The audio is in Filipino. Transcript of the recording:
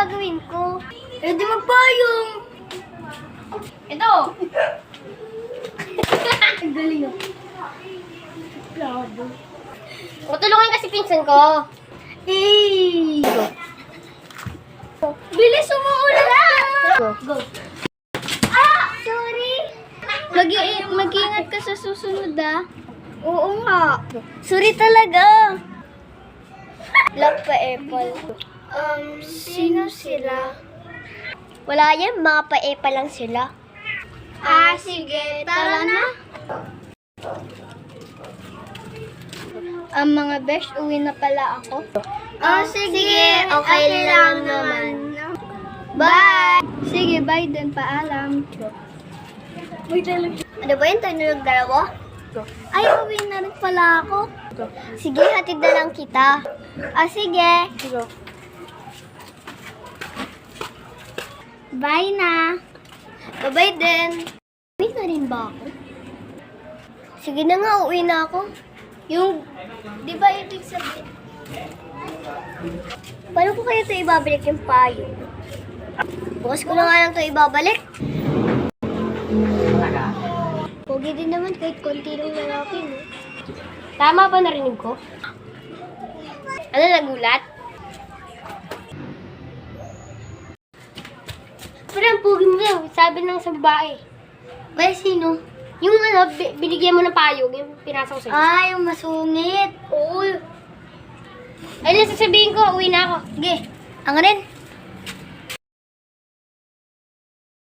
gagawin ko? Eh, di magpayong. Ito. Ang galing oh. Plado. O, tulungan kasi pinsan ko. Eh. Bilis, umuulan na. Go. Ah! Sorry. Mag-iingat ka sa susunod, ah. Oo nga. Sorry talaga. Love pa apple. Sino sila? Wala yan, mga pa-apple lang sila. Ah, sige. Tara na. Mga besh, uwi na pala ako. Sige. Okay lang naman. Bye! Sige, bye din. Paalam. Ano ba yun? Tayo na nagdalawa? Ay, uwi na rin pala ako. Sige, hatid na lang kita. Sige. Bye na. Bye-bye din. Uwi na rin ba ako? Sige na nga, uwi na ako. Di ba ibig sabihin? Paano ko kaya ito ibabalik yung payo? Bukas ko na nga lang ito ibabalik. Pogi din naman kahit konti lang lalaki, no? Tama ba narinig ko? Ano, nagulat? Parang pogi mo lang, sabi ng sa babae. Ba, sino? Yung binigyan mo ng payog, yung pinasa ko sa'yo. Ah, yung masungit. Oo. Ay, nasasabihin ko, uwi na ako. Sige, ang rin.